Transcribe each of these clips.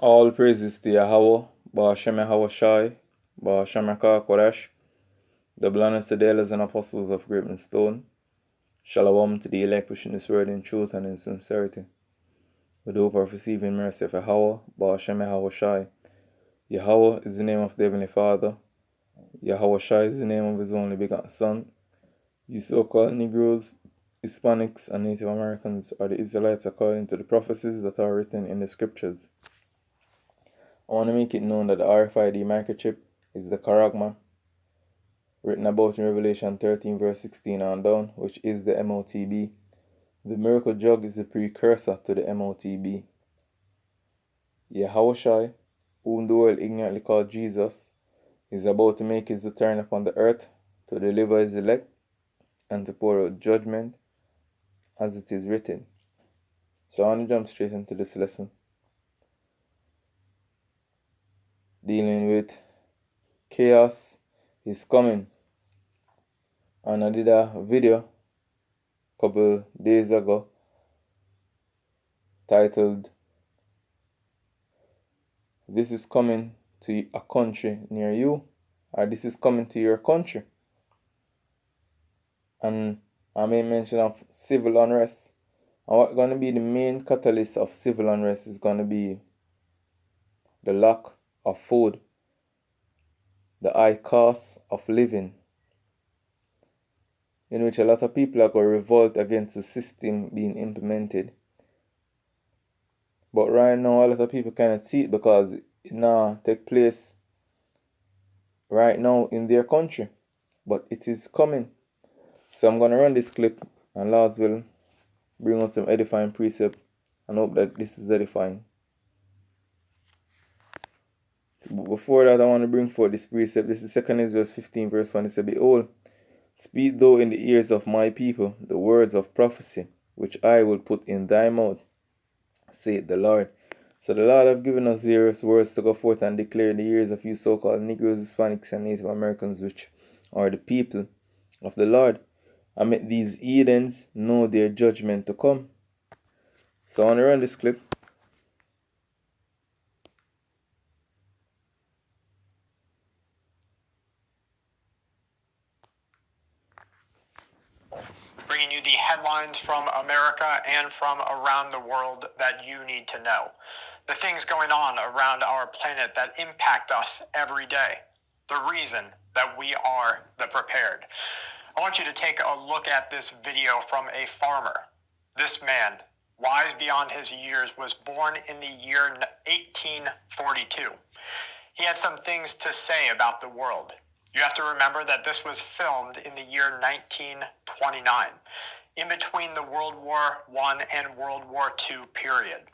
All praises to Yahweh, Ba'ashem Yahweh Shai, Ba'ashem Yakar Kodesh, the blessed to the elders and apostles of Graven Stone. Shalom to the elect pushing this word in truth and in sincerity. With the hope of receiving mercy of Yahweh, Ba'ashem Yahweh Shai. Yahweh is the name of the Heavenly Father. Yahweh Shai is the name of His only begotten Son. You so-called Negroes, Hispanics, and Native Americans are the Israelites according to the prophecies that are written in the Scriptures. I want to make it known that the RFID microchip is the charagma written about in Revelation 13 verse 16 on down, which is the MOTB. The miracle jug is the precursor to the MOTB. Yahushai, whom the world ignorantly called Jesus, is about to make his return upon the earth to deliver his elect and to pour out judgment as it is written. So I want to jump straight into this lesson, dealing with chaos is coming. And I did a video a couple days ago titled "This is coming to a country near you," or "This is coming to your country." And I made mention of civil unrest. And what's going to be the main catalyst of civil unrest is going to be the lack of food, the high cost of living, in which a lot of people are going to revolt against the system being implemented. But right now, a lot of people cannot see it because it now take place right now in their country. But it is coming. So I'm going to run this clip, and Lord will bring out some edifying precept, and hope that this is edifying. But before that, I want to bring forth this precept. This is 2 Ezra 15 verse 1. It says, "Behold, speak thou in the ears of my people the words of prophecy, which I will put in thy mouth, saith the Lord." So the Lord have given us various words to go forth and declare in the ears of you so-called Negroes, Hispanics, and Native Americans, which are the people of the Lord, and make these heathens know their judgment to come. So I want to run this clip. Bringing you the headlines from America and from around the world that you need to know. The things going on around our planet that impact us every day. The reason that we are the prepared. I want you to take a look at this video from a farmer. This man, wise beyond his years, was born in the year 1842. He had some things to say about the world. You have to remember that this was filmed in the year 1929, in between the World War I and World War II period.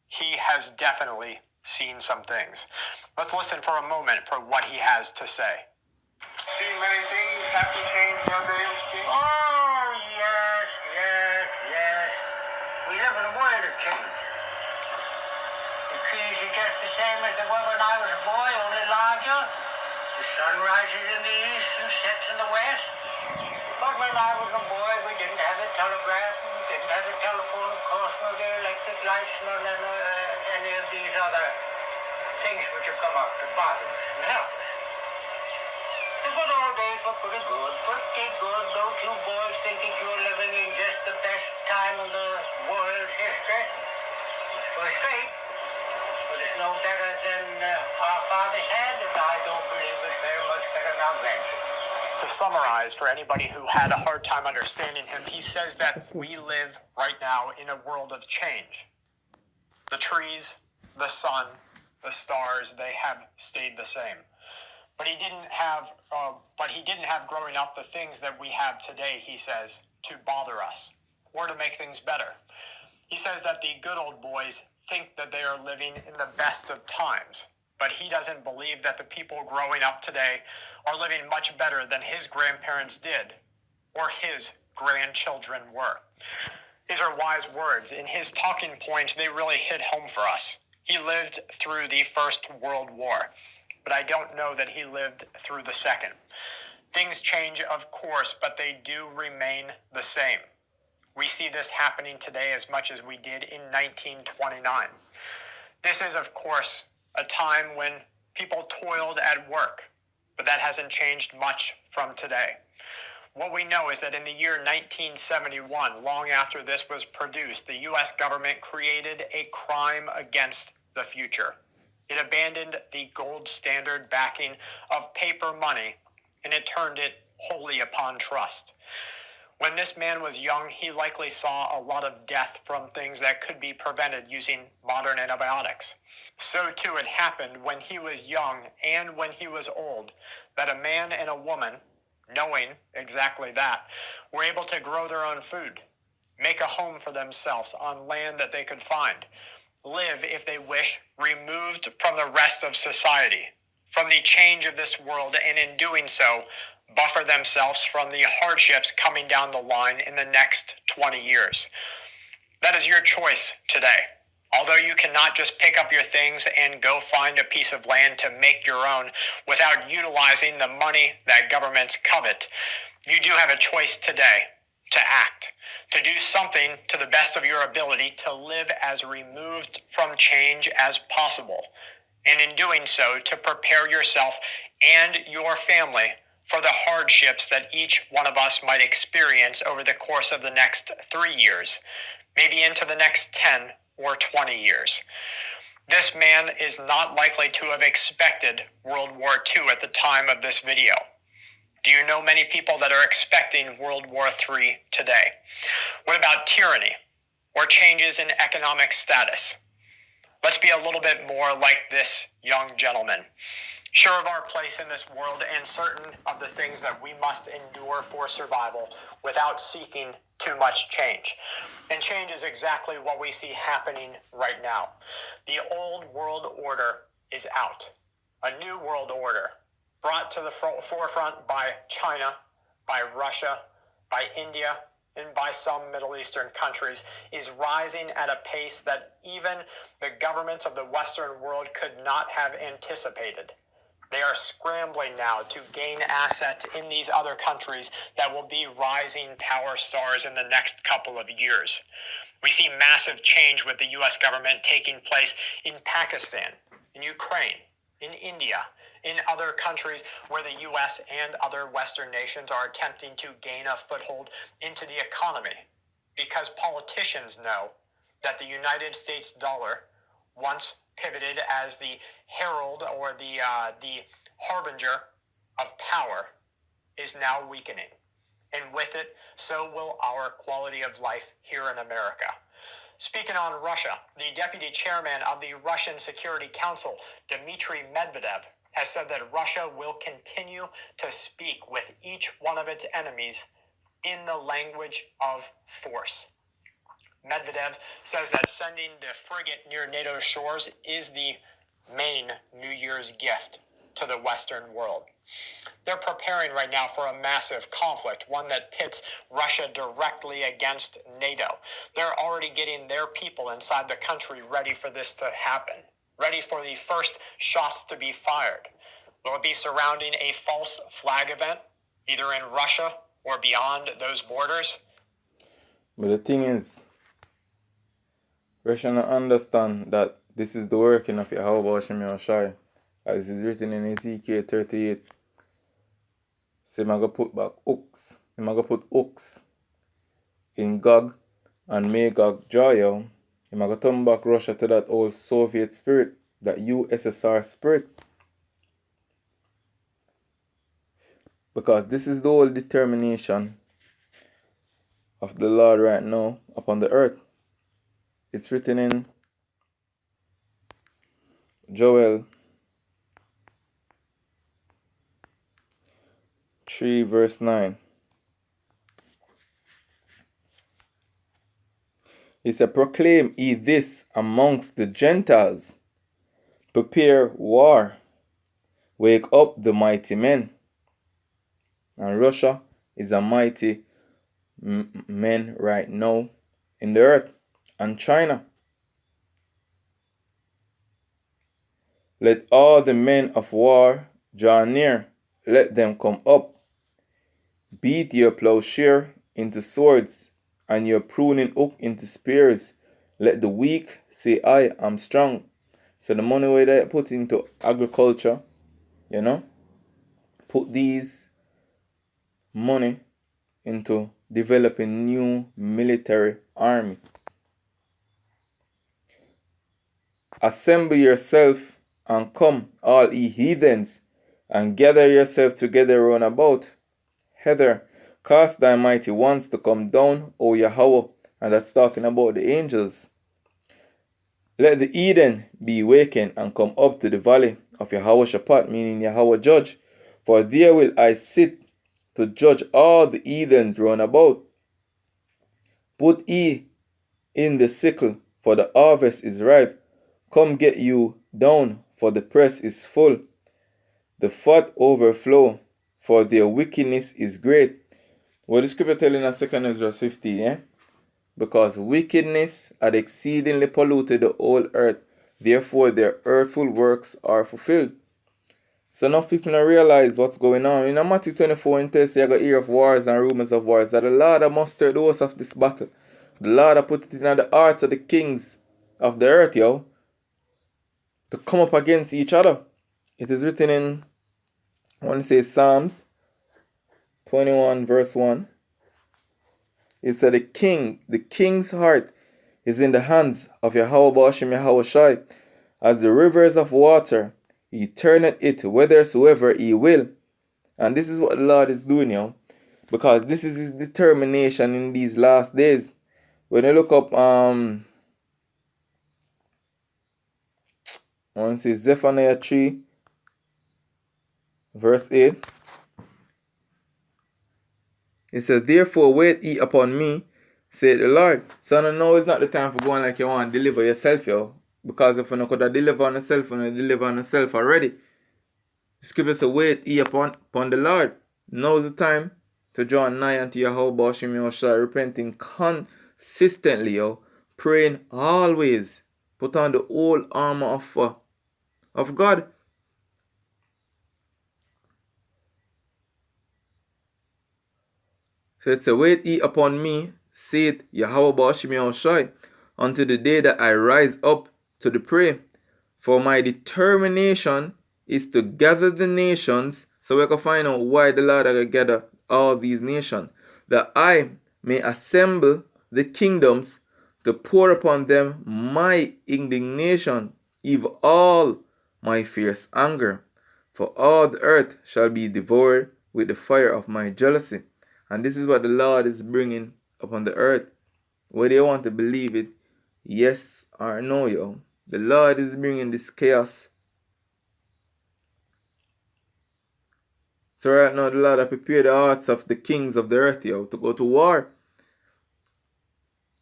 He has definitely seen some things. Let's listen for a moment for what he has to say. See many things have to change nowadays. Oh, yes. We live in a world of change. The trees are just the same as they were when I was a boy, only larger. The sun rises in the east and sets in the west. But when I was a boy, we didn't have a telegraph, and we didn't have a telephone, of course, nor the electric lights, nor any of these other things which have come up to bother us and help us. The good old days were pretty good. Don't you boys think that you're living in just the best time of the world's history? We're straight, but it's no better than our fathers had, and I don't believe it's very much better than our grandchildren. To summarize, for anybody who had a hard time understanding him, he says that we live right now in a world of change. The trees, the sun, the stars, they have stayed the same. But he didn't have growing up the things that we have today, he says, to bother us or to make things better. He says that the good old boys think that they are living in the best of times, but he doesn't believe that the people growing up today are living much better than his grandparents did or his grandchildren were. These are wise words. In his talking points, they really hit home for us. He lived through the First World War, but I don't know that he lived through the Second. Things change, of course, but they do remain the same. We see this happening today as much as we did in 1929. This is, of course, a time when people toiled at work, but that hasn't changed much from today. What we know is that in the year 1971, long after this was produced, the U.S. government created a crime against the future. It abandoned the gold standard backing of paper money, and it turned it wholly upon trust. When this man was young, he likely saw a lot of death from things that could be prevented using modern antibiotics. So too it happened when he was young and when he was old, that a man and a woman, knowing exactly that, were able to grow their own food, make a home for themselves on land that they could find, live, if they wish, removed from the rest of society, from the change of this world, and in doing so, buffer themselves from the hardships coming down the line in the next 20 years. That is your choice today. Although you cannot just pick up your things and go find a piece of land to make your own without utilizing the money that governments covet, you do have a choice today to act, to do something to the best of your ability to live as removed from change as possible, and in doing so, to prepare yourself and your family for the hardships that each one of us might experience over the course of the next 3 years, maybe into the next 10 or 20 years. This man is not likely to have expected World War II at the time of this video. Do you know many people that are expecting World War III today? What about tyranny or changes in economic status? Let's be a little bit more like this young gentleman, sure of our place in this world and certain of the things that we must endure for survival without seeking too much change. And change is exactly what we see happening right now. The old world order is out. A new world order brought to the forefront by China, by Russia, by India, and by some Middle Eastern countries is rising at a pace that even the governments of the Western world could not have anticipated. They are scrambling now to gain assets in these other countries that will be rising power stars in the next couple of years. We see massive change with the U.S. government taking place in Pakistan, in Ukraine, in India, in other countries where the U.S. and other Western nations are attempting to gain a foothold into the economy, because politicians know that the United States dollar, once pivoted as the herald or the harbinger of power, is now weakening. And with it, so will our quality of life here in America. Speaking on Russia, the deputy chairman of the Russian Security Council, Dmitry Medvedev, has said that Russia will continue to speak with each one of its enemies in the language of force. Medvedev says that sending the frigate near NATO shores is the main New Year's gift to the Western world. They're preparing right now for a massive conflict, one that pits Russia directly against NATO. They're already getting their people inside the country ready for this to happen, ready for the first shots to be fired. Will it be surrounding a false flag event, either in Russia or beyond those borders? But the thing is, Russia don't understand that this is the working of Yahweh Hashem Yahushai, as is written in Ezekiel 38. So I'm going to put back hooks. I'm going to put hooks in Gog and Magog Joyal. I'm going to turn back Russia to that old Soviet spirit, that USSR spirit. Because this is the whole determination of the Lord right now upon the earth. It's written in Joel 3 verse 9. He said, proclaim ye this amongst the Gentiles. Prepare war. Wake up the mighty men. And Russia is a mighty man right now in the earth. And China. Let all the men of war draw near. Let them come up. Beat your plowshare into swords, and your pruning hook into spears. Let the weak say, I am strong, So the money where they put into agriculture, you know, put these money into developing new military army. Assemble yourself and come, all ye heathens, and gather yourself together round about. Hither, cast thy mighty ones to come down, O Yahweh. And that's talking about the angels. Let the Eden be wakened and come up to the valley of Yahweh Shaphat, meaning Yahweh judge. For there will I sit to judge all the heathens round about. Put ye in the sickle, for the harvest is ripe. Come get you down, for the press is full. The fat overflow, for their wickedness is great. What the scripture telling us 2 Ezra 15, yeah? Because wickedness had exceedingly polluted the whole earth, therefore their earthful works are fulfilled. So enough people don't realize what's going on. In Matthew 24, it tells you you got hear of wars and rumors of wars, that the Lord has mustered the host of this battle. The Lord has put it in the hearts of the kings of the earth, yo, to come up against each other. It is written in, I want to say, Psalms 21 verse 1. It said, the king's heart is in the hands of Yahweh Ba'ashem Yahweh Shai. As the rivers of water, he turneth it whithersoever he will. And this is what the Lord is doing, yo, because this is his determination in these last days. When you look up, I want to say Zephaniah 3 verse 8. It says, therefore wait ye upon me, said the Lord. So now is not the time for going like you want to deliver yourself, yo. Because if you not could have delivered on yourself, you deliver on yourself already. The scripture says, wait ye upon the Lord. Now is the time to draw nigh unto Yahweh Ba'ashem Yahweh Shai, repenting consistently, yo. Praying always. Put on the whole armor of God. So it says, wait ye upon me, saith Yahweh Ba'ashem Yahweh Shai, unto the day that I rise up to the prey. For my determination is to gather the nations. So we can find out why the Lord has gathered all these nations. That I may assemble the kingdoms to pour upon them my indignation, even all my fierce anger. For all the earth shall be devoured with the fire of my jealousy. And this is what the Lord is bringing upon the earth. Whether you want to believe it, yes or no, yo. The Lord is bringing this chaos. So right now, the Lord has prepared the hearts of the kings of the earth, yo, to go to war.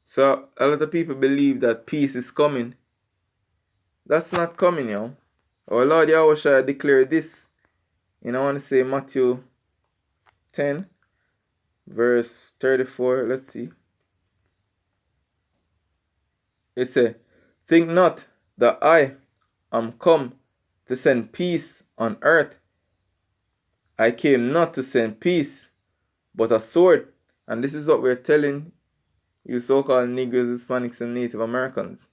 So a lot of people believe that peace is coming. That's not coming, yo. Our Lord Yahweh shall declare this. And I want to say Matthew 10, verse 34. Let's see. It says, think not that I am come to send peace on earth. I came not to send peace, but a sword. And this is what we're telling you so-called Negroes, Hispanics, and Native Americans.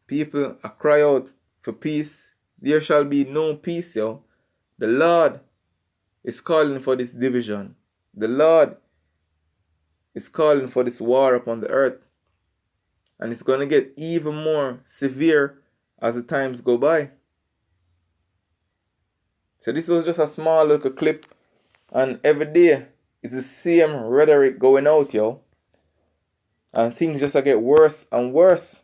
People are cry out for peace. There shall be no peace, yo. The Lord is calling for this division. The Lord is calling for this war upon the earth. And it's going to get even more severe as the times go by. So this was just a small little clip. And every day, it's the same rhetoric going out, yo. And things just get worse and worse.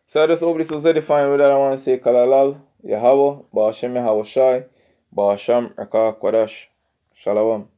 So I just hope this was edifying. With that, I want to say Kalalal, Yahweh, Ba'ashem Yahweh Shai, Ba'asham Rakah Kwadash. Shalom.